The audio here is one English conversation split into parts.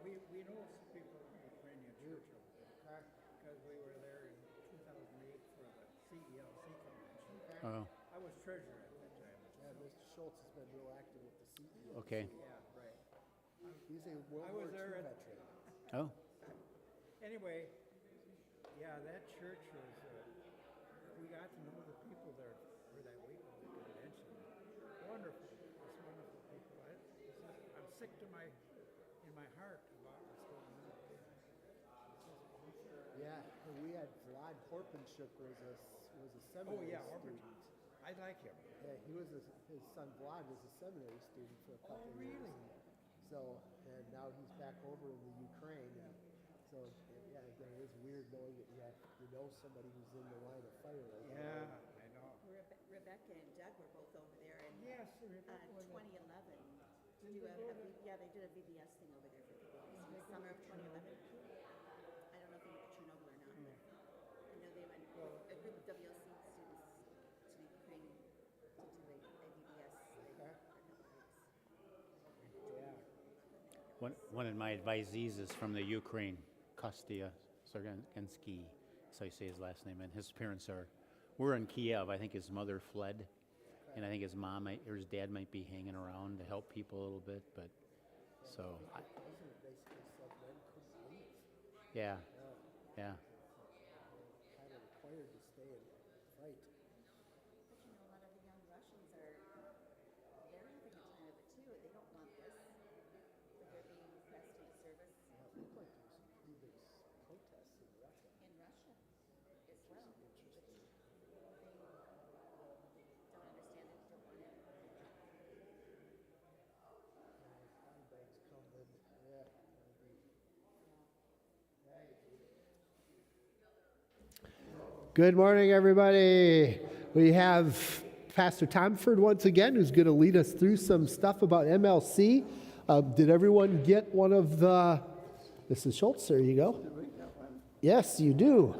We know some people from the Ukrainian church over there because we were there in 2008 for the CELC convention. Oh, I was treasurer at that time. Yeah, Mr. Schultz has been real active with the CEO. okay. Yeah, right. He's a World I War was II there veteran. Oh, Anyway, yeah, that church was, we got to know the people there for that week of the convention. Wonderful, just wonderful people. I'm sick to in my heart about what's going on. Yeah, and we had Vlad Horpenchuk was a seminary student. I like him. Yeah, his son Vlad was a seminary student for a couple of years. Really? So, and now he's back over in the Ukraine. And so, yeah, again, it is weird knowing that you know somebody who's in the line of fire right now. Yeah, I know. Rebecca and Doug were both over there in Yes, Rebecca was 2011. To do they did a VBS thing over there for people. In the summer of 2011. I don't know if they went to Chernobyl or not, but I know they went, a group of WLC students to Ukraine to do a VBS thing for a couple of weeks. Yeah. one of my advisees is from the Ukraine, Kostya Sergensky, so you say his last name, and his parents were in Kiev. I think his mother fled, and I think his mom or his dad might be hanging around to help people a little bit, but so. The president basically said men couldn't leave. Yeah. Kind of required to stay and fight. But you know, a lot of the young Russians they're having a time of it too. They don't want this, but they're being repressed in service Yeah, it looked like there was some pretty big protests in Russia. in Russia as well. Which they don't understand it, don't want it. Bags come in. Yeah. Good morning, everybody. We have Pastor Thomford once again, who's going to lead us through some stuff about MLC. Did everyone get one of the... Mrs. Schultz, there you go. Yes, you do.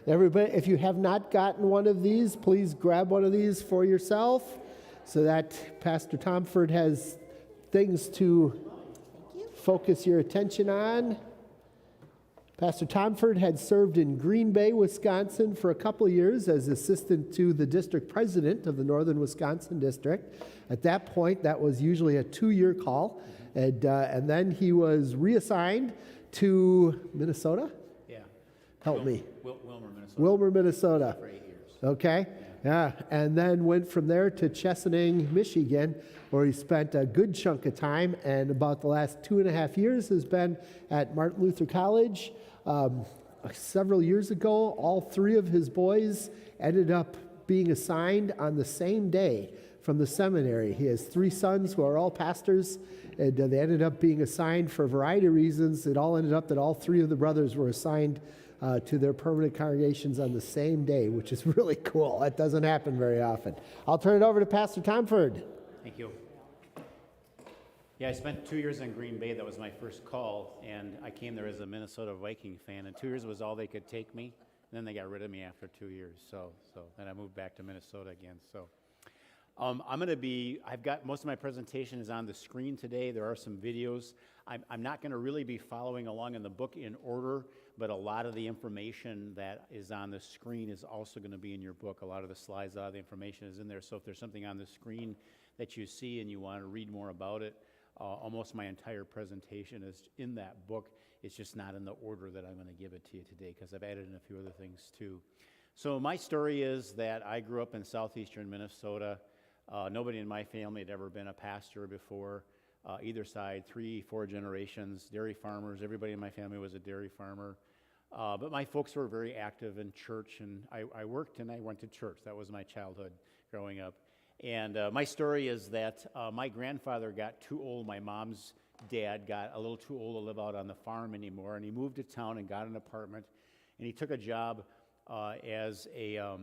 Everybody, if you have not gotten one of these, please grab one of these for yourself so that Pastor Thomford has things to focus your attention on. Pastor Thomford had served in Green Bay, Wisconsin for a couple of years as assistant to the district president of the Northern Wisconsin District. At that point, that was usually a 2-year call. And then he was reassigned to Minnesota? Yeah. Help me. Wilmer, Minnesota. Wilmer, Minnesota. For 8 years. Okay. Yeah. And then went from there to Chesaning, Michigan, where he spent a good chunk of time. And about the last 2.5 years has been at Martin Luther College. Several years ago, all 3 of his boys ended up being assigned on the same day from the seminary. He has 3 sons who are all pastors, and they ended up being assigned for a variety of reasons. It all ended up that all 3 of the brothers were assigned to their permanent congregations on the same day, which is really cool. That doesn't happen very often. I'll turn it over to Pastor Thomford. Thank you. Yeah, I spent 2 years in Green Bay. That was my first call, and I came there as a Minnesota Viking fan, and 2 years was all they could take me. And then they got rid of me after 2 years, so then I moved back to Minnesota again. So I've got most of my presentation is on the screen today. There are some videos. I'm not going to really be following along in the book in order, but a lot of the information that is on the screen is also going to be in your book. A lot of the slides, a lot of the information is in there. So if there's something on the screen that you see and you want to read more about it, almost my entire presentation is in that book. It's just not in the order that I'm going to give it to you today because I've added in a few other things too. So my story is that I grew up in southeastern Minnesota. Nobody in my family had ever been a pastor before, either side, 3-4 generations, dairy farmers. Everybody in my family was a dairy farmer. But my folks were very active in church, and I worked and I went to church. That was my childhood growing up. And my story is that my grandfather got too old. My mom's dad got a little too old to live out on the farm anymore, and he moved to town and got an apartment, and he took a job as a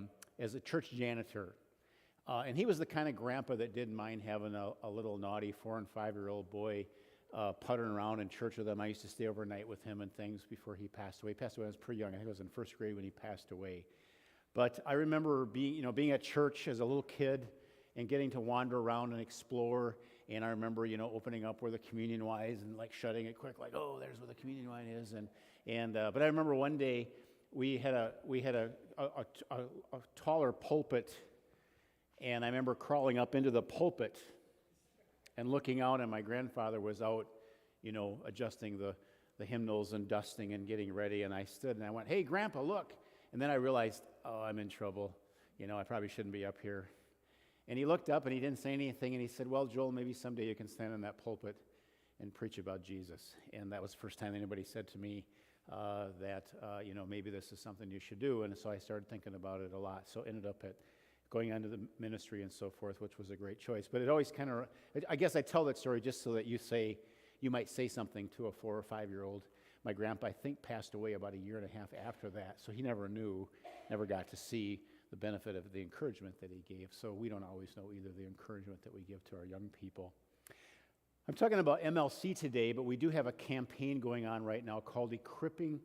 church janitor. And he was the kind of grandpa that didn't mind having a little naughty 4- and 5-year-old boy puttering around in church with him. I used to stay overnight with him and things before he passed away. He passed away when I was pretty young. I think I was in first grade when he passed away. But I remember being at church as a little kid and getting to wander around and explore And I remember, opening up where the communion wine is and like shutting it quick, like, oh, there's where the communion wine is. But I remember one day we had a taller pulpit, and I remember crawling up into the pulpit and looking out, and my grandfather was out, adjusting the hymnals and dusting and getting ready. And I stood and I went, "Hey, Grandpa, look." And then I realized, oh, I'm in trouble. I probably shouldn't be up here. And he looked up and he didn't say anything, and he said, "Well, Joel, maybe someday you can stand in that pulpit and preach about Jesus." And that was the first time anybody said to me that maybe this is something you should do. And so I started thinking about it a lot. So ended up going on to the ministry and so forth, which was a great choice. But it always kind of, I guess I tell that story just so that you might say something to a 4 or 5-year-old. My grandpa, I think, passed away about a year and a half after that, so he never got to see the benefit of the encouragement that he gave. So we don't always know either the encouragement that we give to our young people. I'm talking about MLC today, but we do have a campaign going on right now called Equipping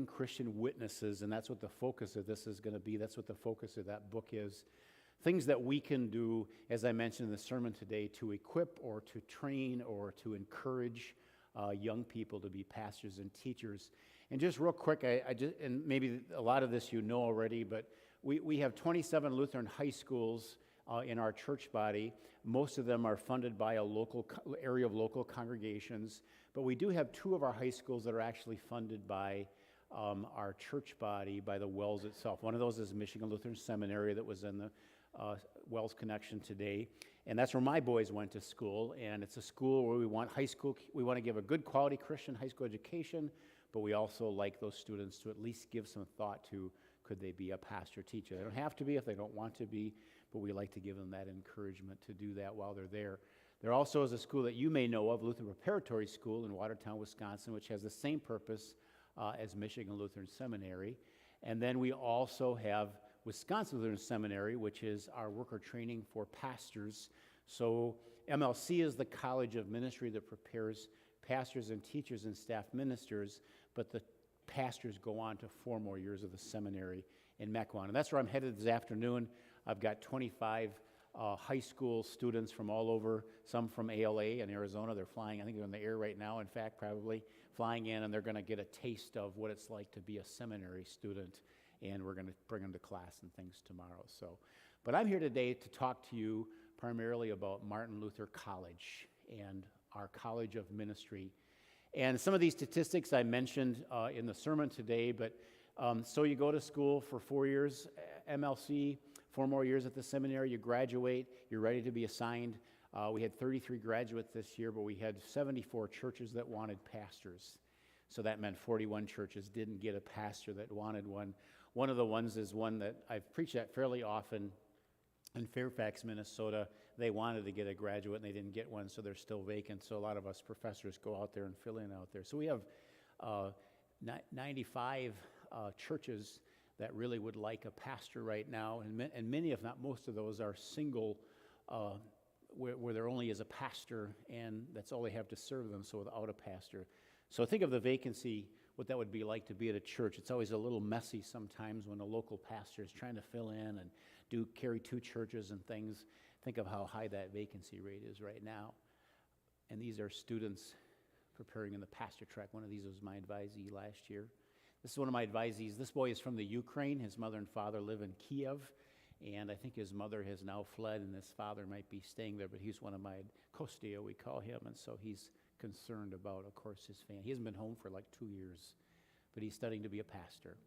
Christian Witnesses, and that's what the focus of this is going to be. That's what the focus of that book is. Things that we can do, as I mentioned in the sermon today, to equip or to train or to encourage young people to be pastors and teachers. And just real quick, and maybe a lot of this you know already, but we have 27 Lutheran high schools in our church body. Most of them are funded by a local area of local congregations, but we do have 2 of our high schools that are actually funded by our church body, by the Wells itself. One of those is Michigan Lutheran Seminary that was in the Wells Connection today, and that's where my boys went to school. And it's a school where we want to give a good quality Christian high school education, but we also like those students to at least give some thought to, could they be a pastor teacher? They don't have to be if they don't want to be, but we like to give them that encouragement to do that while they're there. There also is a school that you may know of, Lutheran Preparatory School in Watertown, Wisconsin, which has the same purpose as Michigan Lutheran Seminary. And then we also have Wisconsin Lutheran Seminary, which is our worker training for pastors. So MLC is the college of ministry that prepares pastors and teachers and staff ministers, but the pastors go on to 4 more years of the seminary in Mequon. And that's where I'm headed this afternoon. I've got 25 high school students from all over, some from ALA in Arizona. They're flying, I think they're in the air right now, in fact, probably flying in, and they're going to get a taste of what it's like to be a seminary student. And we're going to bring them to class and things tomorrow. But I'm here today to talk to you primarily about Martin Luther College and our College of Ministry. And some of these statistics I mentioned in the sermon today, but so you go to school for 4 years, MLC, 4 more years at the seminary, you graduate, you're ready to be assigned. We had 33 graduates this year, but we had 74 churches that wanted pastors. So that meant 41 churches didn't get a pastor that wanted one. One of the ones is one that I've preached at fairly often in Fairfax, Minnesota. They wanted to get a graduate and they didn't get one, so they're still vacant. So a lot of us professors go out there and fill in out there. So we have 95 churches that really would like a pastor right now, and many, if not most of those, are single, where there only is a pastor, and that's all they have to serve them, so without a pastor. So think of the vacancy, what that would be like to be at a church. It's always a little messy sometimes when a local pastor is trying to fill in and carry 2 churches and things. Think of how high that vacancy rate is right now. And these are students preparing in the pastor track. One of these was my advisee last year. This is one of my advisees. This boy is from the Ukraine. His mother and father live in Kiev, and I think his mother has now fled, and his father might be staying there, but he's one of my Kostya, we call him, and so he's concerned about, of course, his family. He hasn't been home for like 2 years, but he's studying to be a pastor.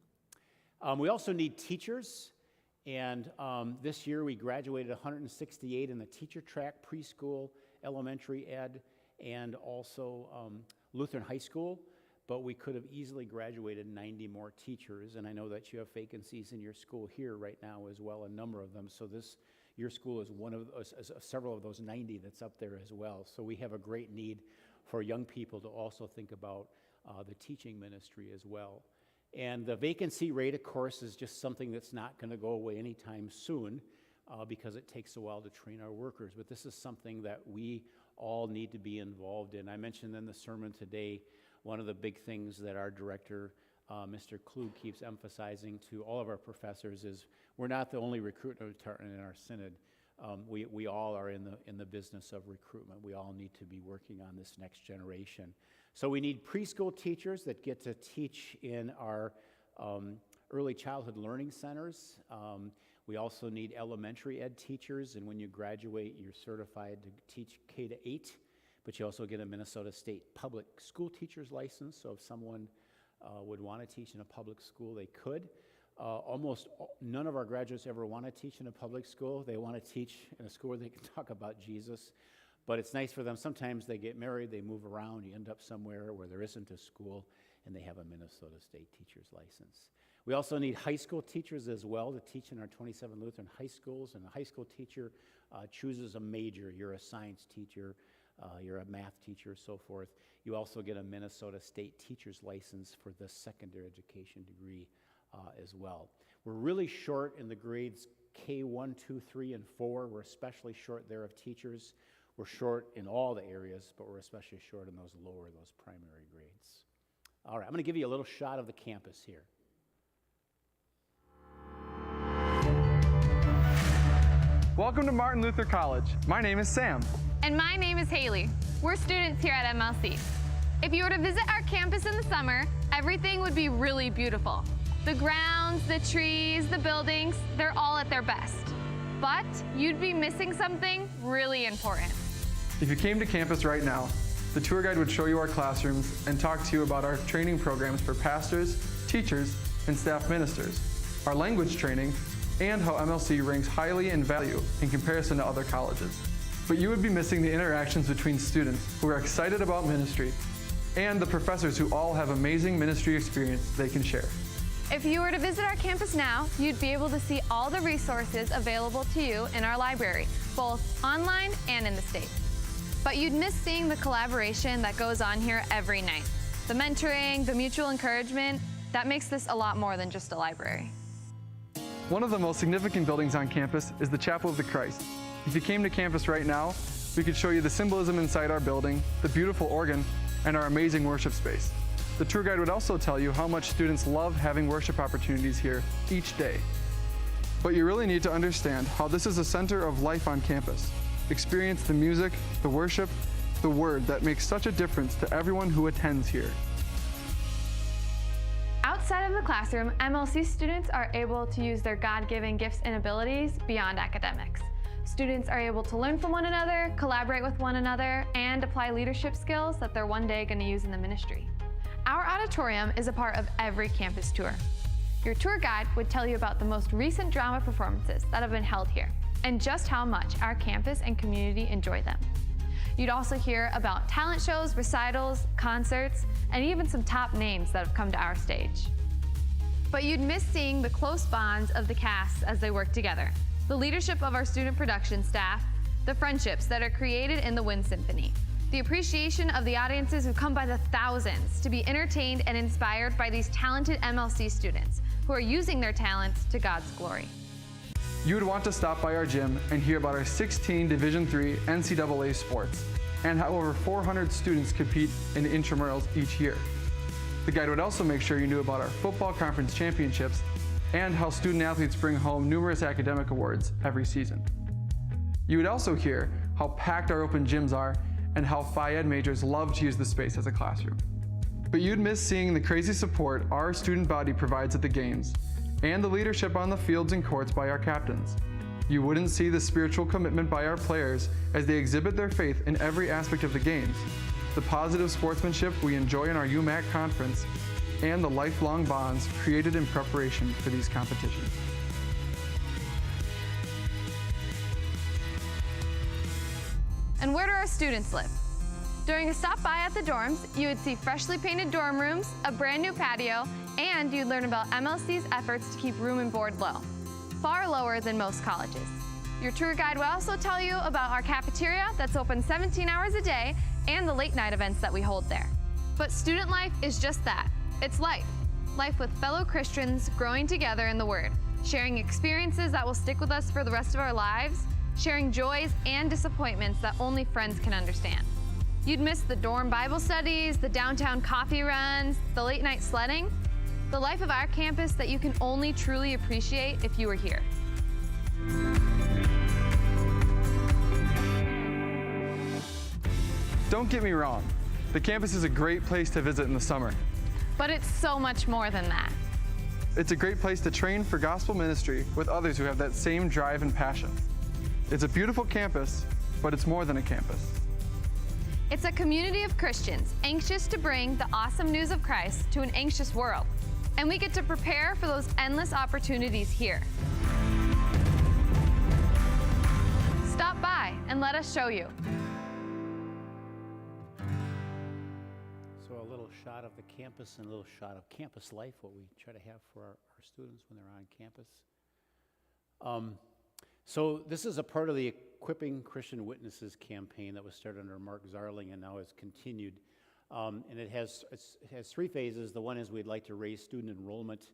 We also need teachers, and this year we graduated 168 in the teacher track, preschool, elementary ed, and also Lutheran high school, but we could have easily graduated 90 more teachers, and I know that you have vacancies in your school here right now as well, a number of them, so your school is one of several of those 90 that's up there as well. So we have a great need for young people to also think about the teaching ministry as well. And the vacancy rate, of course, is just something that's not going to go away anytime soon because it takes a while to train our workers. But this is something that we all need to be involved in. I mentioned in the sermon today, one of the big things that our director, Mr. Klug, keeps emphasizing to all of our professors is we're not the only recruitment department in our synod. we all are in the business of recruitment. We all need to be working on this next generation. So we need preschool teachers that get to teach in our early childhood learning centers. We also need elementary ed teachers, and when you graduate, you're certified to teach K to 8, but you also get a Minnesota State public school teacher's license, so if someone would want to teach in a public school, they could. Almost none of our graduates ever want to teach in a public school. They want to teach in a school where they can talk about Jesus, but it's nice for them. Sometimes they get married, they move around, you end up somewhere where there isn't a school, and they have a Minnesota State teacher's license. We also need high school teachers as well to teach in our 27 Lutheran high schools, and a high school teacher chooses a major. You're a science teacher, you're a math teacher, so forth. You also get a Minnesota State teacher's license for the secondary education degree as well. We're really short in the grades K1, 2, 3, and 4. We're especially short there of teachers. We're short in all the areas, but we're especially short in those primary grades. All right, I'm going to give you a little shot of the campus here. Welcome to Martin Luther College. My name is Sam. And my name is Haley. We're students here at MLC. If you were to visit our campus in the summer, everything would be really beautiful. The grounds, the trees, the buildings, they're all at their best. But you'd be missing something really important. If you came to campus right now, the tour guide would show you our classrooms and talk to you about our training programs for pastors, teachers, and staff ministers, our language training, and how MLC ranks highly in value in comparison to other colleges. But you would be missing the interactions between students who are excited about ministry and the professors who all have amazing ministry experience they can share. If you were to visit our campus now, you'd be able to see all the resources available to you in our library, both online and in the state. But you'd miss seeing the collaboration that goes on here every night. The mentoring, the mutual encouragement, that makes this a lot more than just a library. One of the most significant buildings on campus is the Chapel of the Christ. If you came to campus right now, we could show you the symbolism inside our building, the beautiful organ, and our amazing worship space. The tour guide would also tell you how much students love having worship opportunities here each day. But you really need to understand how this is a center of life on campus. Experience the music, the worship, the word that makes such a difference to everyone who attends here. Outside of the classroom, MLC students are able to use their God-given gifts and abilities beyond academics. Students are able to learn from one another, collaborate with one another, and apply leadership skills that they're one day going to use in the ministry. Our auditorium is a part of every campus tour. Your tour guide would tell you about the most recent drama performances that have been held here, and just how much our campus and community enjoy them. You'd also hear about talent shows, recitals, concerts, and even some top names that have come to our stage. But you'd miss seeing the close bonds of the cast as they work together, the leadership of our student production staff, the friendships that are created in the Wind Symphony, the appreciation of the audiences who come by the thousands to be entertained and inspired by these talented MLC students who are using their talents to God's glory. You would want to stop by our gym and hear about our 16 Division III NCAA sports and how over 400 students compete in intramurals each year. The guide would also make sure you knew about our football conference championships and how student athletes bring home numerous academic awards every season. You would also hear how packed our open gyms are and how Phi Ed majors love to use the space as a classroom. But you'd miss seeing the crazy support our student body provides at the games and the leadership on the fields and courts by our captains. You wouldn't see the spiritual commitment by our players as they exhibit their faith in every aspect of the games, the positive sportsmanship we enjoy in our UMAC conference, and the lifelong bonds created in preparation for these competitions. And where do our students live? During a stop by at the dorms, you would see freshly painted dorm rooms, a brand new patio, and you'd learn about MLC's efforts to keep room and board low, far lower than most colleges. Your tour guide will also tell you about our cafeteria that's open 17 hours a day and the late night events that we hold there. But student life is just that. It's life. Life with fellow Christians growing together in the Word, sharing experiences that will stick with us for the rest of our lives, sharing joys and disappointments that only friends can understand. You'd miss the dorm Bible studies, the downtown coffee runs, the late night sledding, the life of our campus that you can only truly appreciate if you were here. Don't get me wrong, the campus is a great place to visit in the summer. But it's so much more than that. It's a great place to train for gospel ministry with others who have that same drive and passion. It's a beautiful campus, but it's more than a campus. It's a community of Christians anxious to bring the awesome news of Christ to an anxious world. And we get to prepare for those endless opportunities here. Stop by and let us show you. So a little shot of the campus and a little shot of campus life, what we try to have for our students when they're on campus. So this is a part of the Equipping Christian Witnesses campaign that was started under Mark Zarling and now has continued. And it has three phases. The one is we'd like to raise student enrollment.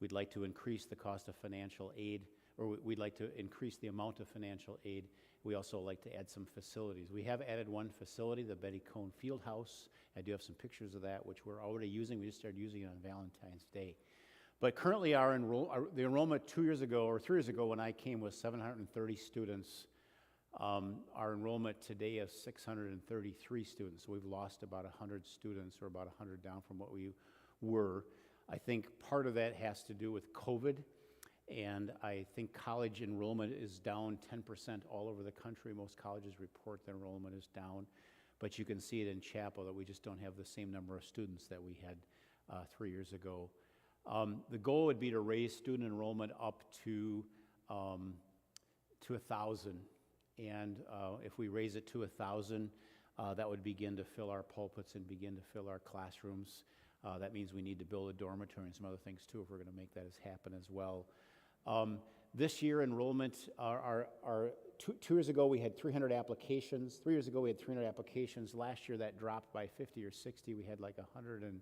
We'd like to increase the cost of financial aid, or we'd like to increase the amount of financial aid. We also like to add some facilities. We have added one facility, the Betty Cohn Field House. I do have some pictures of that, which we're already using. We just started using it on Valentine's Day. But currently the enrollment 2 years ago, or 3 years ago when I came, was 730 students. Our enrollment today is 633 students. So we've lost about 100 students, or about 100 down from what we were. I think part of that has to do with COVID. And I think college enrollment is down 10% all over the country. Most colleges report their enrollment is down. But you can see it in Chapel that we just don't have the same number of students that we had 3 years ago. The goal would be to raise student enrollment up to 1,000. And if we raise it to 1,000, that would begin to fill our pulpits and begin to fill our classrooms. That means we need to build a dormitory and some other things too if we're going to make that happen as well. This year enrollment, two years ago we had 300 applications. 3 years ago we had 300 applications. Last year that dropped by 50 or 60. We had like 100 and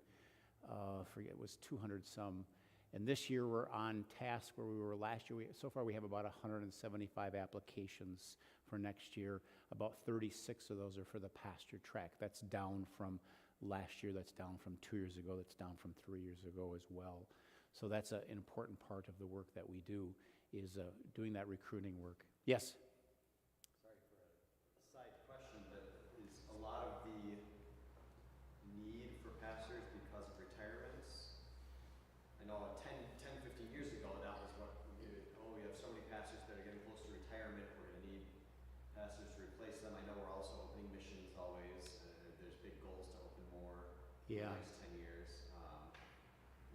forget, it was 200 some. And this year we're on task where we were last year. So far we have about 175 applications for next year. About 36 of those are for the pasture track. That's down from last year. That's down from 2 years ago. That's down from 3 years ago as well. So that's an important part of the work that we do, is doing that recruiting work. Yes? Sorry for a side question, but is a lot of the need for pastors because of retirements? I know 10, 15 years ago, that was what we did. Oh, we have so many pastors that are getting close to retirement, we're going to need pastors to replace them. I know we're also opening missions always. There's big goals to open more in the next 10 years.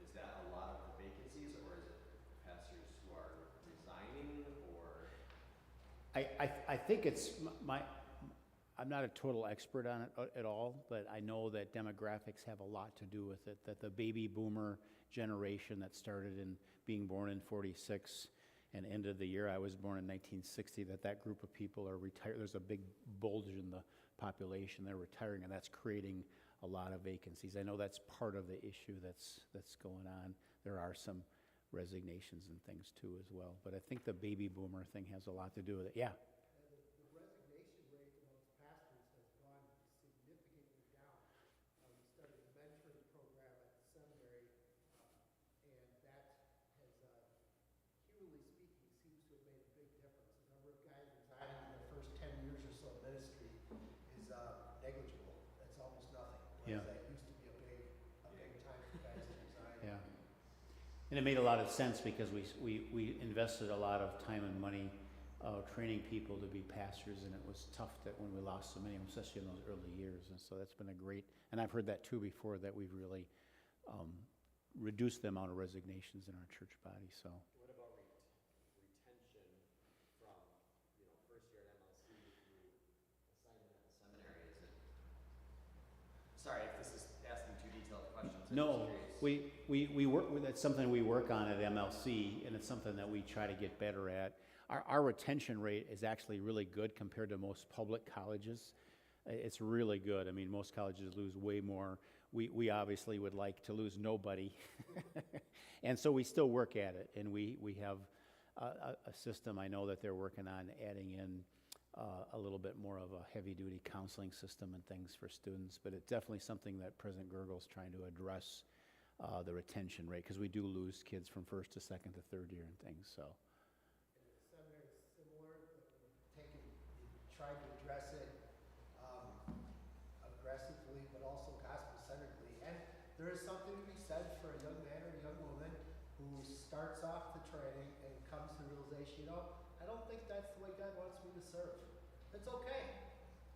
Is that a lot of the vacancies, or is it pastors who are resigning, or? I think it's I'm not a total expert on it at all, but I know that demographics have a lot to do with it, that the baby boomer generation that started in being born in 46 and ended the year I was born in 1960, that group of people are retired. There's a big bulge in the population. They're retiring, and that's creating a lot of vacancies. I know that's part of the issue that's going on. There are some resignations and things too as well, but I think the baby boomer thing has a lot to do with it. Yeah. The resignation rate amongst pastors has gone significantly down. We started a mentoring program at the seminary, and that has, humanly speaking, seems to have made a big difference. The number of guys resigning in the first 10 years or so of ministry is negligible. That's almost nothing. Yeah. That used to be a big time for guys to resign. Yeah. And it made a lot of sense because we invested a lot of time and money training people to be pastors, and it was tough that when we lost so many, especially in those early years. And so that's been a great, and I've heard that too before, that we've really reduced the amount of resignations in our church body. So. What about retention from, first year at MLC through assignment at the seminary? Is it? Sorry if this is asking too detailed questions. No, we work with, that's something we work on at MLC, and it's something that we try to get better at. Our retention rate is actually really good compared to most public colleges. It's really good. I mean, most colleges lose way more. We obviously would like to lose nobody. And so we still work at it, and we have a system. I know that they're working on adding in a little bit more of a heavy-duty counseling system and things for students, but it's definitely something that President Gergel's trying to address, the retention rate, because we do lose kids from first to second to third year and things, so. And the seminary is similar, but tried to address it. there is something to be said for a young man or a young woman who starts off the training and comes to the realization, I don't think that's the way God wants me to serve. It's okay.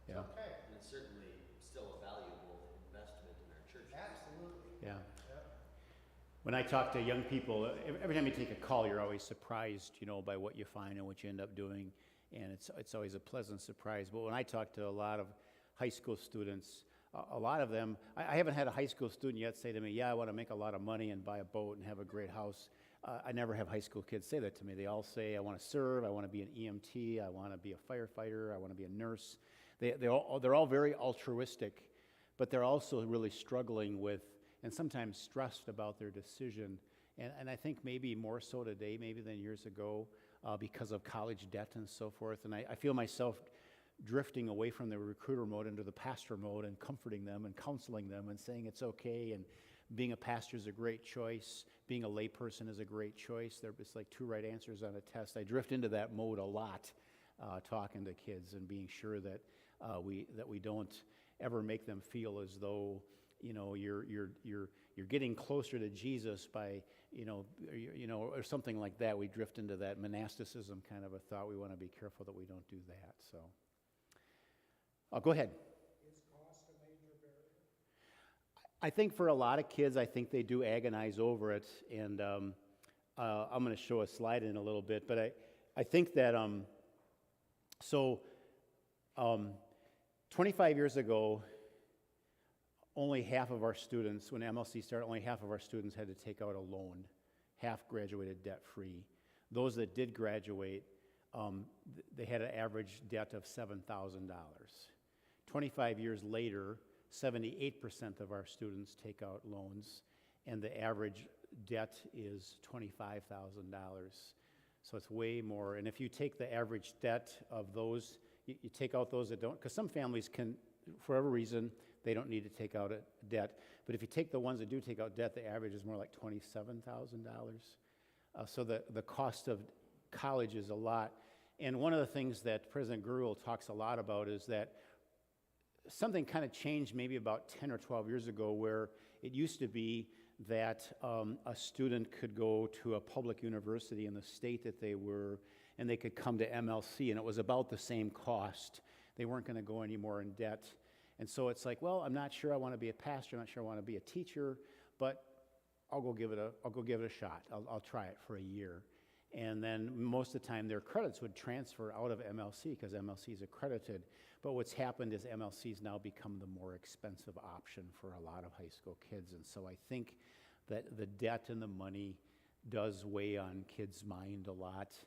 It's Yeah. okay. And it's certainly still a valuable investment in our church. Absolutely. Yeah. Yep. When I talk to young people, every time you take a call, you're always surprised, by what you find and what you end up doing, and it's always a pleasant surprise. But when I talk to a lot of high school students, a lot of them, I haven't had a high school student yet say to me, yeah, I want to make a lot of money and buy a boat and have a great house. I never have high school kids say that to me. They all say, I want to serve, I want to be an EMT, I want to be a firefighter, I want to be a nurse. They're all very altruistic, but they're also really struggling with and sometimes stressed about their decision. And I think maybe more so today, maybe than years ago, because of college debt and so forth. And I feel myself drifting away from the recruiter mode into the pastor mode and comforting them and counseling them and saying it's okay, and being a pastor is a great choice, being a layperson is a great choice. They're just like two right answers on a test. I drift into that mode a lot, talking to kids and being sure that we don't ever make them feel as though you're getting closer to Jesus by or something like that. We drift into that monasticism kind of a thought. We want to be careful that we don't do that. So, go ahead. Is cost a major barrier? I think for a lot of kids, I think they do agonize over it, and I'm going to show a slide in a little bit. But I think that 25 years ago, only half of our students, when MLC started, only half of our students had to take out a loan. Half graduated debt-free. Those that did graduate, they had an average debt of $7,000. 25 years later, 78% of our students take out loans, and the average debt is $25,000. So it's way more. And if you take the average debt of those, you take out those that don't, because some families can, for whatever reason, they don't need to take out a debt. But if you take the ones that do take out debt, the average is more like $27,000. So the cost of college is a lot. And one of the things that President Gurul talks a lot about is that something kind of changed maybe about 10 or 12 years ago, where it used to be that a student could go to a public university in the state that they were, and they could come to MLC, and it was about the same cost. They weren't going to go any more in debt. And so it's like, well, I'm not sure I want to be a pastor, I'm not sure I want to be a teacher, but I'll go give it a shot. I'll try it for a year. And then most of the time their credits would transfer out of MLC because MLC is accredited. But what's happened is MLC's now become the more expensive option for a lot of high school kids. And so I think that the debt and the money does weigh on kids' mind a lot.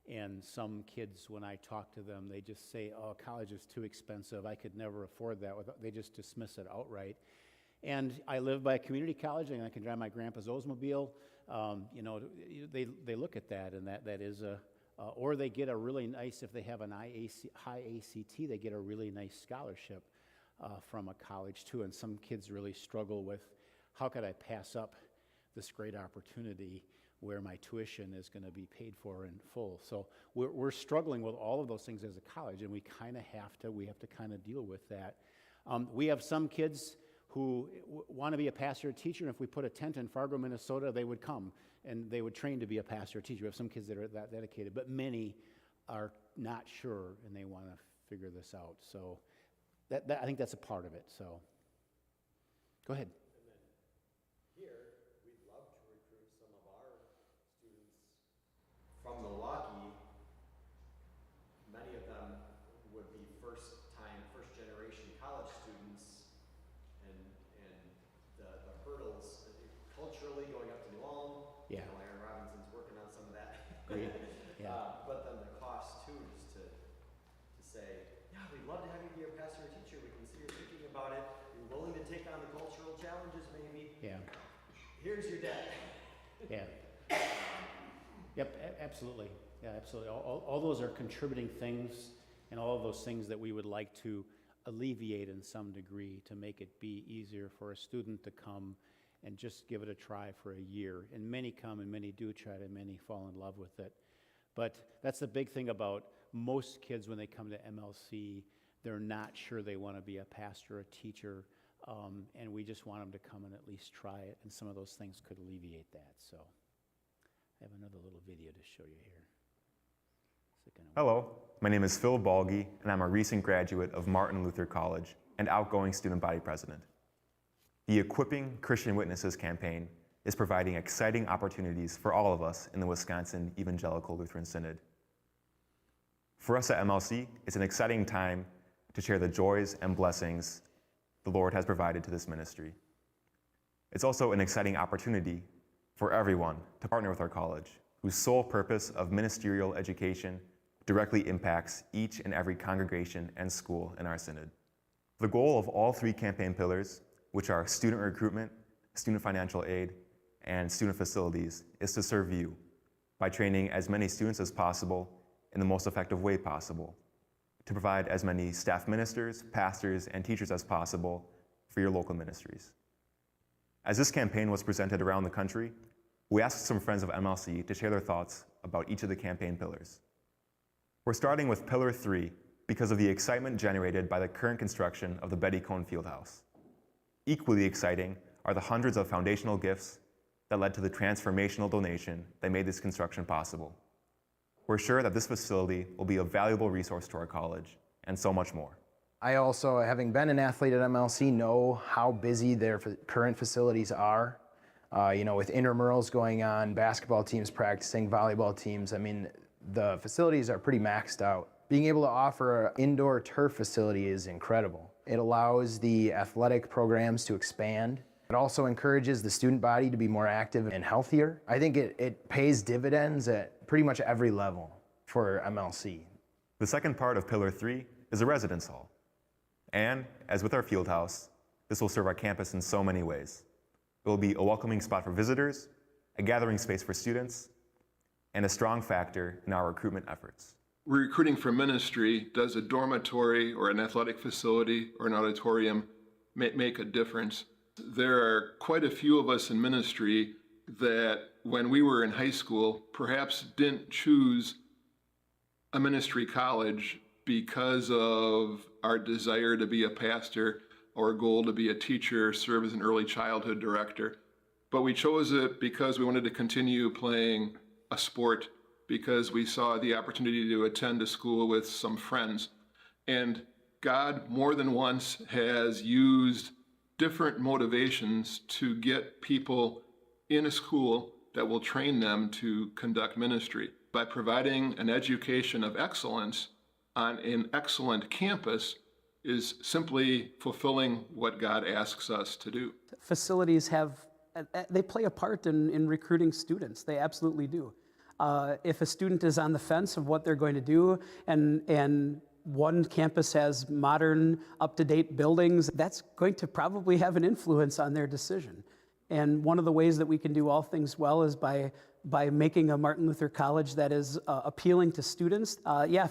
And some kids, when I talk to them, they just say, oh, college is too expensive. I could never afford that. They just dismiss it outright. And I live by a community college, and I can drive my grandpa's Oldsmobile. They look at that, and that is or they get a really nice, if they have an high ACT, they get a really nice scholarship from a college too. And some kids really struggle with, how could I pass up this great opportunity where my tuition is going to be paid for in full? So we're struggling with all of those things as a college, and we have to kind of deal with that. We have some kids who want to be a pastor or teacher, and if we put a tent in Fargo, Minnesota, they would come, and they would train to be a pastor or teacher. We have some kids that are that dedicated, but many are not sure, and they want to figure this out. So I think that's a part of it. So go ahead. And then here, we'd love to recruit some of our students from Milwaukee. Many of them would be first generation college students, and the hurdles culturally going up to New Ulm. Yeah. Aaron Robinson's working on some of that. Great. Yeah. But then the cost too, just to say, yeah, we'd love to have you be a pastor or teacher. We can see you're thinking about it. You're willing to take on the cultural challenges, maybe. Yeah. Here's your debt. Yeah. Yep, absolutely. Yeah, absolutely. All those are contributing things, and all of those things that we would like to alleviate in some degree to make it be easier for a student to come and just give it a try for a year. And many come, and many do try to, many fall in love with it. But that's the big thing about most kids when they come to MLC. They're not sure they want to be a pastor or a teacher. And we just want them to come and at least try it, and some of those things could alleviate that. So I have another little video to show you here. Is it gonna work? Hello, my name is Phil Balgi, and I'm a recent graduate of Martin Luther College and outgoing student body president. The Equipping Christian Witnesses campaign is providing exciting opportunities for all of us in the Wisconsin Evangelical Lutheran Synod. For us at MLC, it's an exciting time to share the joys and blessings the Lord has provided to this ministry. It's also an exciting opportunity for everyone to partner with our college, whose sole purpose of ministerial education directly impacts each and every congregation and school in our synod. The goal of all three campaign pillars, which are student recruitment, student financial aid, and student facilities, is to serve you by training as many students as possible in the most effective way possible, to provide as many staff ministers, pastors, and teachers as possible for your local ministries. As this campaign was presented around the country, we asked some friends of MLC to share their thoughts about each of the campaign pillars. We're starting with Pillar 3 because of the excitement generated by the current construction of the Betty Cohn Fieldhouse. Equally exciting are the hundreds of foundational gifts that led to the transformational donation that made this construction possible. We're sure that this facility will be a valuable resource to our college, and so much more. I also, having been an athlete at MLC, know how busy their current facilities are. With intramurals going on, basketball teams practicing, volleyball teams, I mean, the facilities are pretty maxed out. Being able to offer an indoor turf facility is incredible. It allows the athletic programs to expand. It also encourages the student body to be more active and healthier. I think it pays dividends at pretty much every level for MLC. The second part of Pillar 3 is a residence hall. And, as with our field house, this will serve our campus in so many ways. It will be a welcoming spot for visitors, a gathering space for students, and a strong factor in our recruitment efforts. Recruiting for ministry, does a dormitory or an athletic facility or an auditorium make a difference? There are quite a few of us in ministry that when we were in high school perhaps didn't choose a ministry college because of our desire to be a pastor or a goal to be a teacher, serve as an early childhood director. But we chose it because we wanted to continue playing a sport, because we saw the opportunity to attend a school with some friends. And God more than once has used different motivations to get people in a school that will train them to conduct ministry. By providing an education of excellence on an excellent campus is simply fulfilling what God asks us to do. Facilities they play a part in recruiting students. They absolutely do. If a student is on the fence of what they're going to do and one campus has modern, up-to-date buildings, that's going to probably have an influence on their decision. And one of the ways that we can do all things well is by making a Martin Luther College that is appealing to students.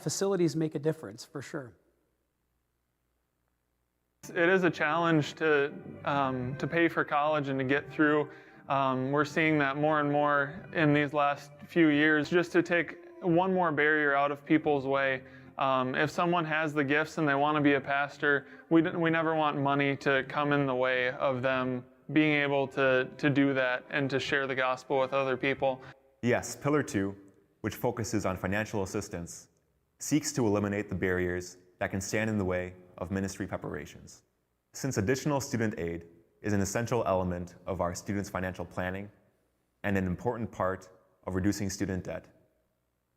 Facilities make a difference, for sure. It is a challenge to pay for college and to get through. We're seeing that more and more in these last few years, just to take one more barrier out of people's way. If someone has the gifts and they want to be a pastor, we never want money to come in the way of them being able to do that and to share the gospel with other people. Yes, Pillar 2, which focuses on financial assistance, seeks to eliminate the barriers that can stand in the way of ministry preparations. Since additional student aid is an essential element of our students' financial planning and an important part of reducing student debt,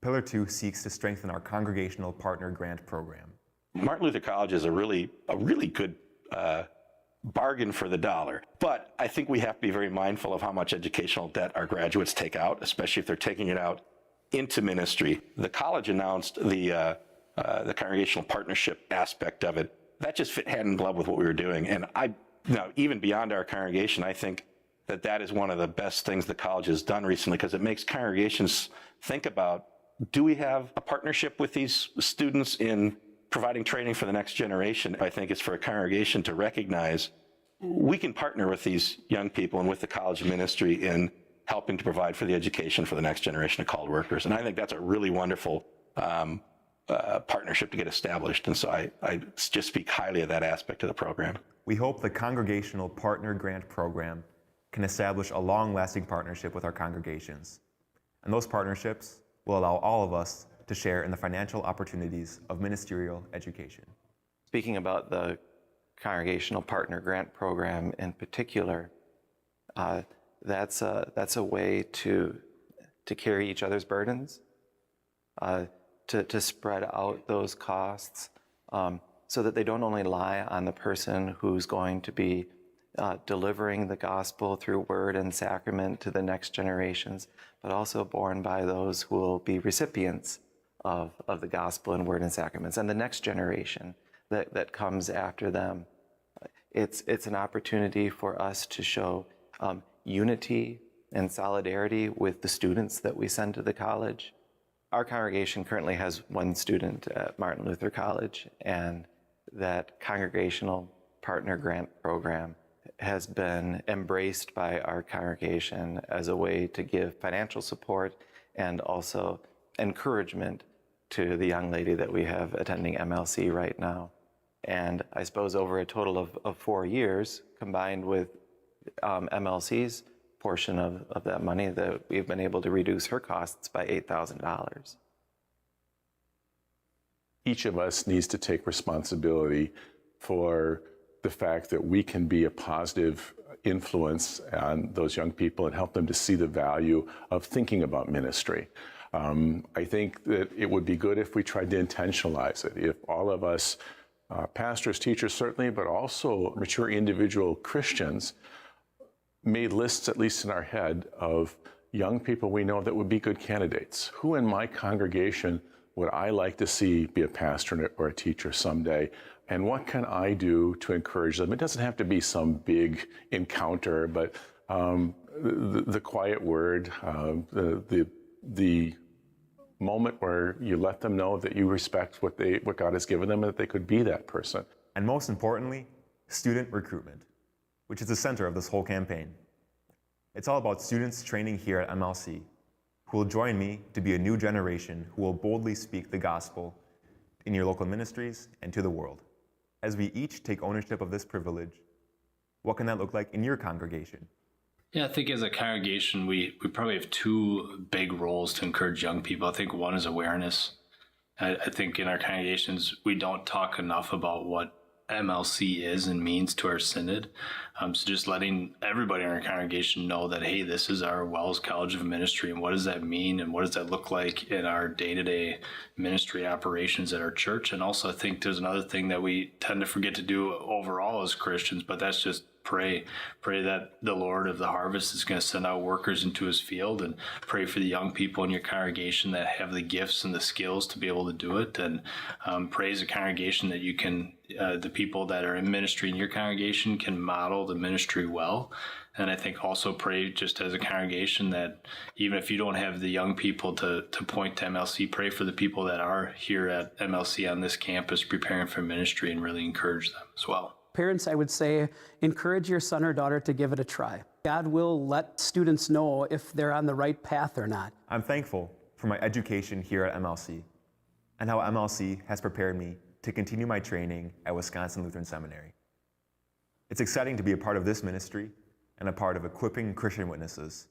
Pillar 2 seeks to strengthen our Congregational Partner Grant Program. Martin Luther College is a really good bargain for the dollar. But I think we have to be very mindful of how much educational debt our graduates take out, especially if they're taking it out into ministry. The college announced the congregational partnership aspect of it. That just fit hand in glove with what we were doing. And even beyond our congregation, I think that is one of the best things the college has done recently, because it makes congregations think about, do we have a partnership with these students in providing training for the next generation? I think it's for a congregation to recognize we can partner with these young people and with the college ministry in helping to provide for the education for the next generation of called workers. And I think that's a really wonderful partnership to get established. And so I just speak highly of that aspect of the program. We hope the Congregational Partner Grant Program can establish a long-lasting partnership with our congregations. And those partnerships will allow all of us to share in the financial opportunities of ministerial education. Speaking about the Congregational Partner Grant Program in particular, that's a way to carry each other's burdens, to spread out those costs, so that they don't only lie on the person who's going to be delivering the gospel through word and sacrament to the next generations, but also borne by those who will be recipients of the gospel and word and sacraments, and the next generation that comes after them. It's an opportunity for us to show unity and solidarity with the students that we send to the college. Our congregation currently has one student at Martin Luther College, and that Congregational Partner Grant Program has been embraced by our congregation as a way to give financial support and also encouragement to the young lady that we have attending MLC right now. And I suppose over a total of 4 years, combined with MLC's portion of that money, that we've been able to reduce her costs by $8,000. Each of us needs to take responsibility for the fact that we can be a positive influence on those young people and help them to see the value of thinking about ministry. I think that it would be good if we tried to intentionalize it. If all of us, pastors, teachers certainly, but also mature individual Christians, made lists, at least in our head, of young people we know that would be good candidates. Who in my congregation would I like to see be a pastor or a teacher someday? And what can I do to encourage them? It doesn't have to be some big encounter, but the quiet word, the moment where you let them know that you respect what God has given them and that they could be that person. And most importantly, student recruitment, which is the center of this whole campaign. It's all about students training here at MLC who will join me to be a new generation who will boldly speak the gospel in your local ministries and to the world. As we each take ownership of this privilege, what can that look like in your congregation? Yeah, I think as a congregation, we probably have two big roles to encourage young people. I think one is awareness. I think in our congregations, we don't talk enough about what MLC is and means to our synod. So just letting everybody in our congregation know that, hey, this is our Wells College of Ministry, and what does that mean, and what does that look like in our day-to-day ministry operations at our church. And also, I think there's another thing that we tend to forget to do overall as Christians, but that's just pray that the Lord of the harvest is going to send out workers into his field, and pray for the young people in your congregation that have the gifts and the skills to be able to do it. And pray as a congregation that you can, the people that are in ministry in your congregation can model the ministry well. And I think also pray just as a congregation that even if you don't have the young people to point to MLC, pray for the people that are here at MLC on this campus preparing for ministry and really encourage them as well. Parents, I would say, encourage your son or daughter to give it a try. God will let students know if they're on the right path or not. I'm thankful for my education here at MLC and how MLC has prepared me to continue my training at Wisconsin Lutheran Seminary. It's exciting to be a part of this ministry and a part of equipping Christian witnesses,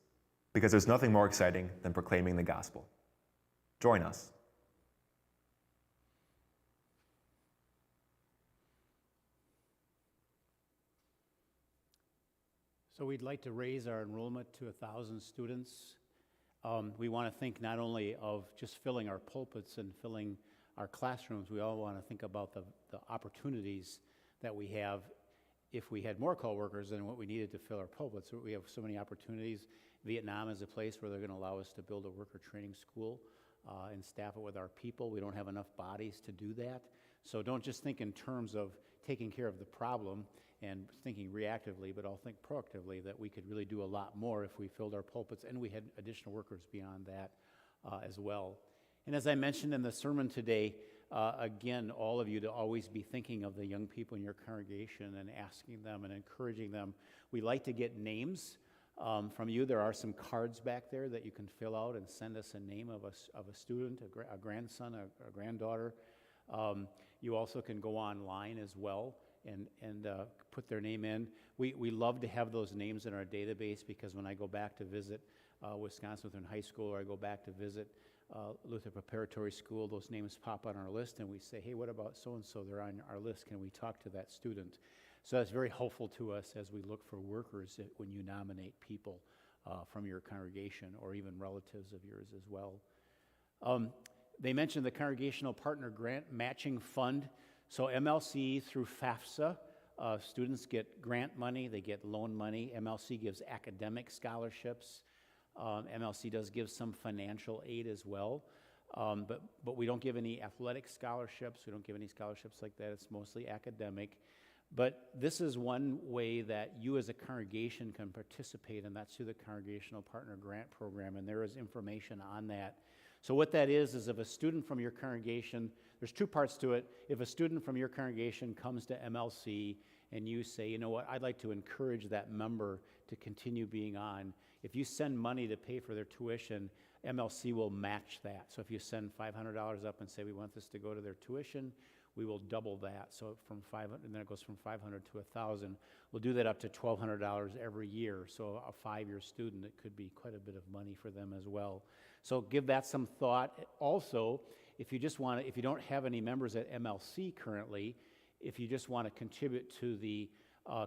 because there's nothing more exciting than proclaiming the gospel. Join us. So we'd like to raise our enrollment to 1,000 students. We want to think not only of just filling our pulpits and filling our classrooms, we all want to think about the opportunities that we have if we had more co-workers than what we needed to fill our pulpits. We have so many opportunities. Vietnam is a place where they're going to allow us to build a worker training school and staff it with our people. We don't have enough bodies to do that. So don't just think in terms of taking care of the problem and thinking reactively, but I'll think proactively that we could really do a lot more if we filled our pulpits and we had additional workers beyond that as well. And as I mentioned in the sermon today, again, all of you to always be thinking of the young people in your congregation and asking them and encouraging them. We like to get names From you, there are some cards back there that you can fill out and send us a name of a student, a grandson, a granddaughter. You also can go online as well and put their name in. We love to have those names in our database because when I go back to visit Wisconsin Lutheran High School, or I go back to visit Luther Preparatory School, those names pop on our list and we say, hey, what about so-and-so? They're on our list. Can we talk to that student? So that's very helpful to us as we look for workers when you nominate people from your congregation or even relatives of yours as well. They mentioned the Congregational Partner Grant Matching Fund. So MLC through FAFSA, students get grant money, they get loan money. MLC gives academic scholarships. MLC does give some financial aid as well. But we don't give any athletic scholarships. We don't give any scholarships like that. It's mostly academic. But this is one way that you as a congregation can participate, and that's through the Congregational Partner Grant Program, and there is information on that. So what that is if a student from your congregation, there's two parts to it. If a student from your congregation comes to MLC and you say, you know what, I'd like to encourage that member to continue being on, if you send money to pay for their tuition, MLC will match that. So if you send $500 up and say we want this to go to their tuition, we will double that. So from 500, and then it goes from 500 to 1,000. We'll do that up to $1,200 every year. So a 5-year student, it could be quite a bit of money for them as well. So give that some thought. Also, if you don't have any members at MLC currently, if you just want to contribute to the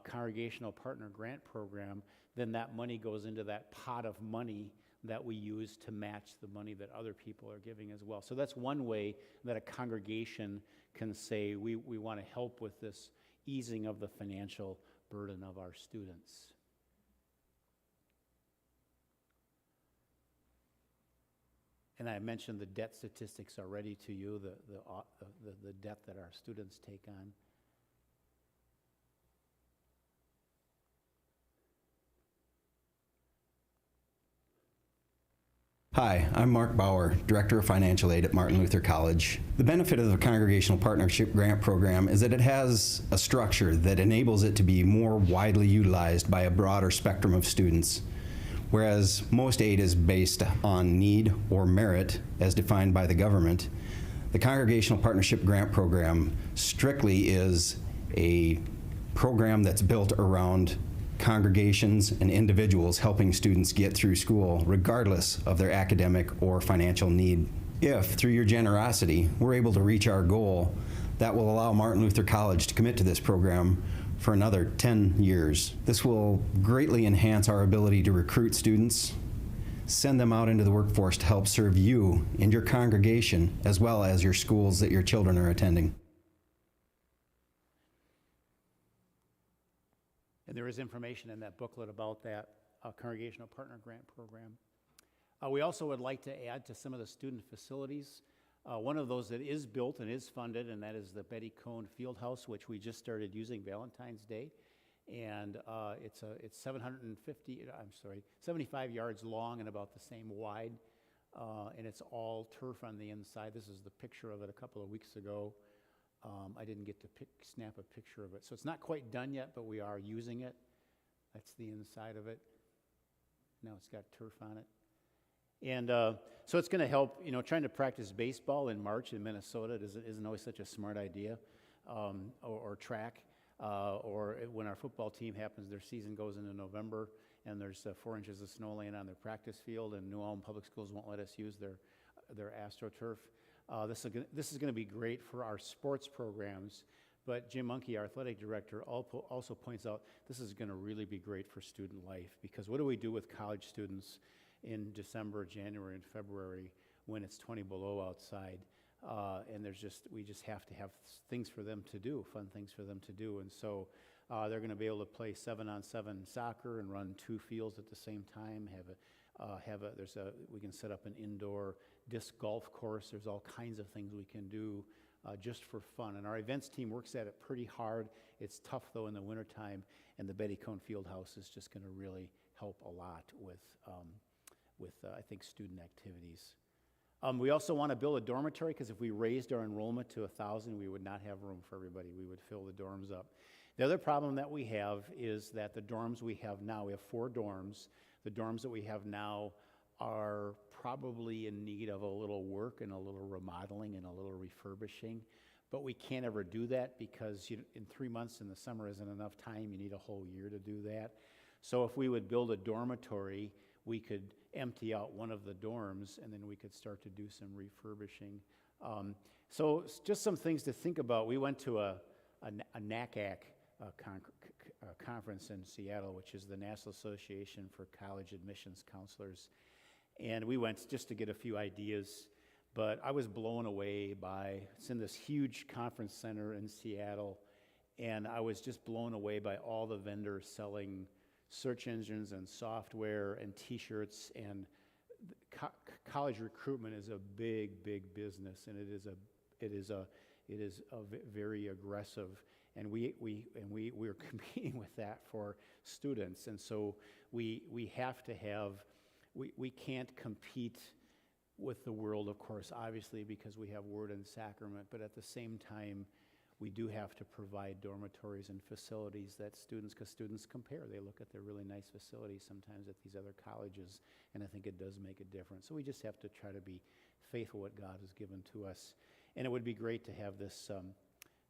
Congregational Partner Grant Program, then that money goes into that pot of money that we use to match the money that other people are giving as well. So that's one way that a congregation can say, we want to help with this easing of the financial burden of our students. And I mentioned the debt statistics already to you, the debt that our students take on. Hi, I'm Mark Bauer, Director of Financial Aid at Martin Luther College. The benefit of the Congregational Partnership Grant Program is that it has a structure that enables it to be more widely utilized by a broader spectrum of students. Whereas most aid is based on need or merit as defined by the government, the Congregational Partnership Grant Program strictly is a program that's built around congregations and individuals helping students get through school regardless of their academic or financial need. If, through your generosity, we're able to reach our goal, that will allow Martin Luther College to commit to this program for another 10 years. This will greatly enhance our ability to recruit students, send them out into the workforce to help serve you and your congregation as well as your schools that your children are attending. And there is information in that booklet about that Congregational Partner Grant Program. We also would like to add to some of the student facilities. One of those that is built and is funded, and that is the Betty Cohn Fieldhouse, which we just started using Valentine's Day. And it's 75 yards long and about the same wide. And it's all turf on the inside. This is the picture of it a couple of weeks ago. I didn't get to snap a picture of it. So it's not quite done yet, but we are using it. That's the inside of it. Now it's got turf on it. And so it's going to help, trying to practice baseball in March in Minnesota isn't always such a smart idea, or track, or when our football team happens, their season goes into November, and there's 4 inches of snow laying on their practice field, and New Ulm Public Schools won't let us use their AstroTurf. This is going to be great for our sports programs, but Jim Monkey, our athletic director, also points out this is going to really be great for student life, because what do we do with college students in December, January, and February when it's 20 below outside? And we just have to have things for them to do, fun things for them to do. And so they're going to be able to play 7-on-7 soccer and run 2 fields at the same time, we can set up an indoor disc golf course. There's all kinds of things we can do just for fun. And our events team works at it pretty hard. It's tough, though, in the wintertime, and the Betty Cohn Fieldhouse is just going to really help a lot with I think, student activities. We also want to build a dormitory, because if we raised our enrollment to 1,000, we would not have room for everybody. We would fill the dorms up. The other problem that we have is that the dorms we have now, we have 4 dorms. The dorms that we have now are probably in need of a little work and a little remodeling and a little refurbishing. But we can't ever do that because in 3 months in the summer isn't enough time. You need a whole year to do that. So if we would build a dormitory, we could empty out one of the dorms and then we could start to do some refurbishing. So just some things to think about. We went to a NACAC conference in Seattle, which is the National Association for College Admissions Counselors. And we went just to get a few ideas. But I was blown away by, it's in this huge conference center in Seattle, and I was just blown away by all the vendors selling search engines and software and t-shirts, and college recruitment is a big, big business, and it is very aggressive, and we're competing with that for students, and so we have to have, we can't compete with the world, of course, obviously, because we have Word and Sacrament, but at the same time, we do have to provide dormitories and facilities that because students compare. They look at their really nice facilities sometimes at these other colleges, and I think it does make a difference. So we just have to try to be faithful what God has given to us. And it would be great to have this,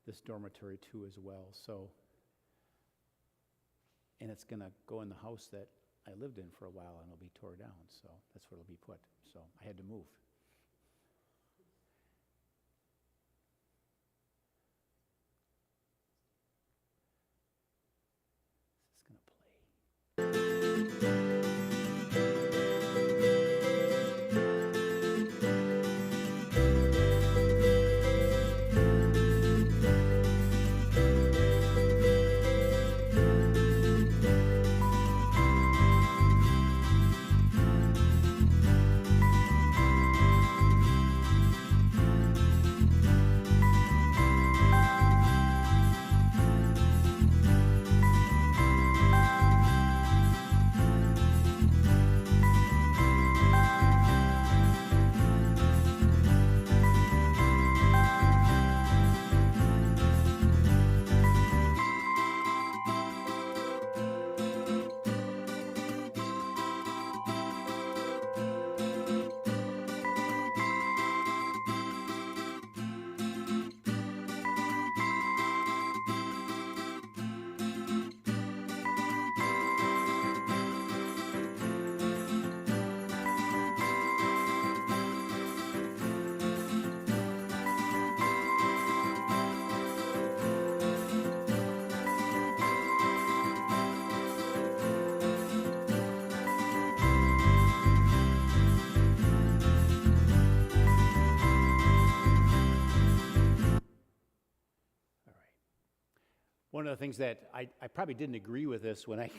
this dormitory too as well. So, and it's gonna go in the house that I lived in for a while, and it'll be tore down, so that's where it'll be put. So I had to move. This is going to play. One of the things that I probably didn't agree with this when I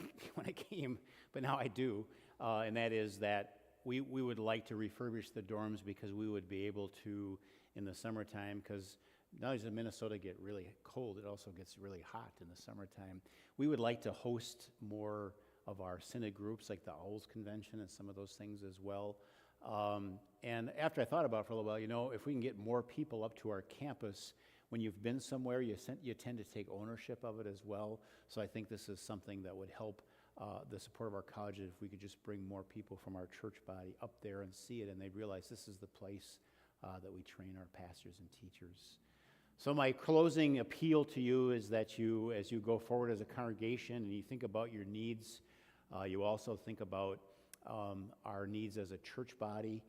came, but now I do, and that is that we would like to refurbish the dorms because we would be able to, in the summertime, because not only does Minnesota get really cold, it also gets really hot in the summertime. We would like to host more of our synod groups, like the Owls Convention and some of those things as well. And after I thought about it for a little while, if we can get more people up to our campus, when you've been somewhere, you tend to take ownership of it as well. So I think this is something that would help the support of our colleges if we could just bring more people from our church body up there and see it, and they'd realize this is the place that we train our pastors and teachers. So my closing appeal to you is that you, as you go forward as a congregation and you think about your needs, you also think about our needs as a church body.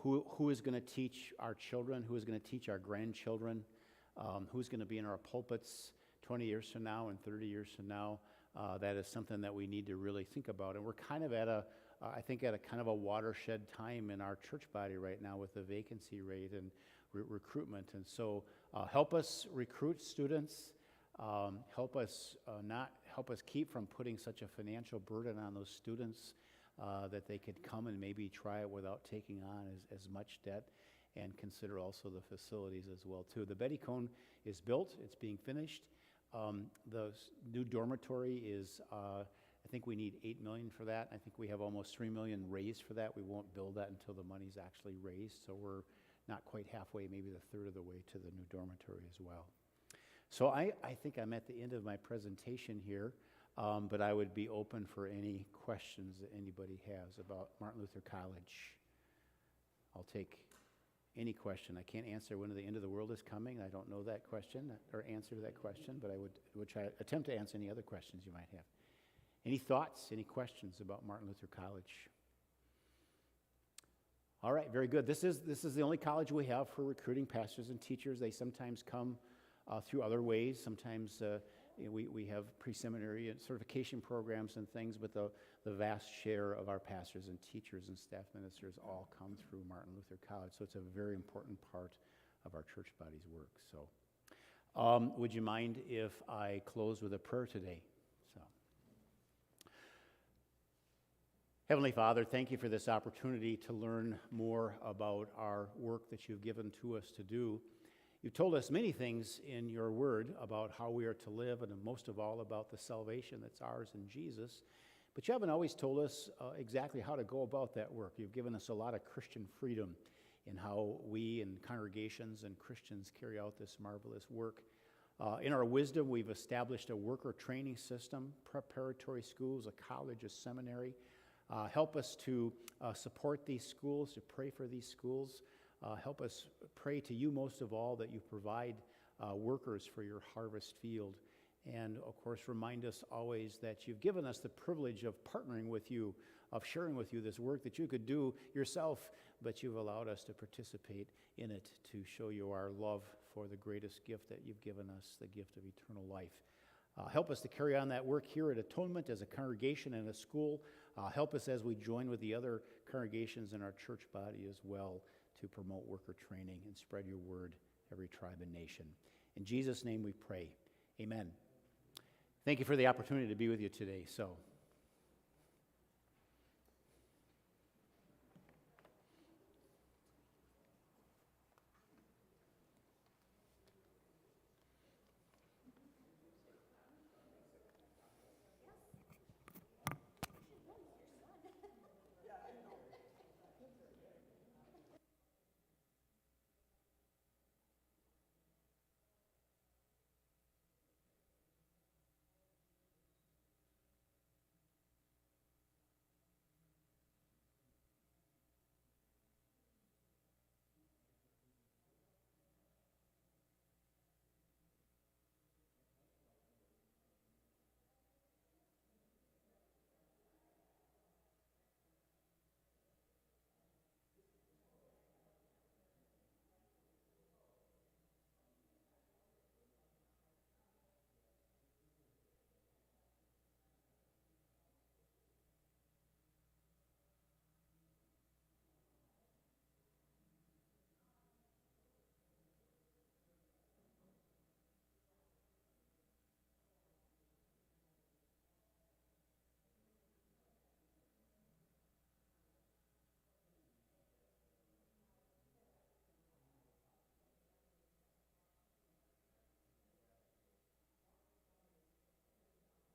Who is going to teach our children? Who is going to teach our grandchildren? Who's going to be in our pulpits 20 years from now and 30 years from now? That is something that we need to really think about. And we're kind of at I think at a kind of a watershed time in our church body right now with the vacancy rate and recruitment. And so help us recruit students. Help us keep from putting such a financial burden on those students that they could come and maybe try it without taking on as much debt, and consider also the facilities as well too. The Betty Cohn is built, it's being finished. The new dormitory is, I think we need $8 million for that. I think we have almost $3 million raised for that. We won't build that until the money's actually raised, so we're not quite halfway, maybe the third of the way to the new dormitory as well. So I think I'm at the end of my presentation here, but I would be open for any questions that anybody has about Martin Luther College. I'll take any question. I can't answer when the end of the world is coming. I don't know that question or answer to that question, but I would try attempt to answer any other questions you might have. Any thoughts, any questions about Martin Luther College? All right, very good. This is the only college we have for recruiting pastors and teachers. They sometimes come through other ways. Sometimes we have pre-seminary and certification programs and things, but the vast share of our pastors and teachers and staff ministers all come through Martin Luther College. So it's a very important part of our church body's work. So would you mind if I close with a prayer today? So, Heavenly Father, thank you for this opportunity to learn more about our work that you've given to us to do. You've told us many things in your word about how we are to live, and most of all about the salvation that's ours in Jesus. But you haven't always told us exactly how to go about that work. You've given us a lot of Christian freedom in how we and congregations and Christians carry out this marvelous work. In our wisdom, we've established a worker training system, preparatory schools, a college, a seminary. Help us to support these schools, to pray for these schools. Help us pray to you most of all that you provide workers for your harvest field. And of course, remind us always that you've given us the privilege of partnering with you, of sharing with you this work that you could do yourself, but you've allowed us to participate in it to show you our love for the greatest gift that you've given us, the gift of eternal life. Help us to carry on that work here at Atonement as a congregation and a school. Help us as we join with the other congregations in our church body as well to promote worker training and spread your word every tribe and nation. In Jesus' name we pray. Amen. Thank you for the opportunity to be with you today. So.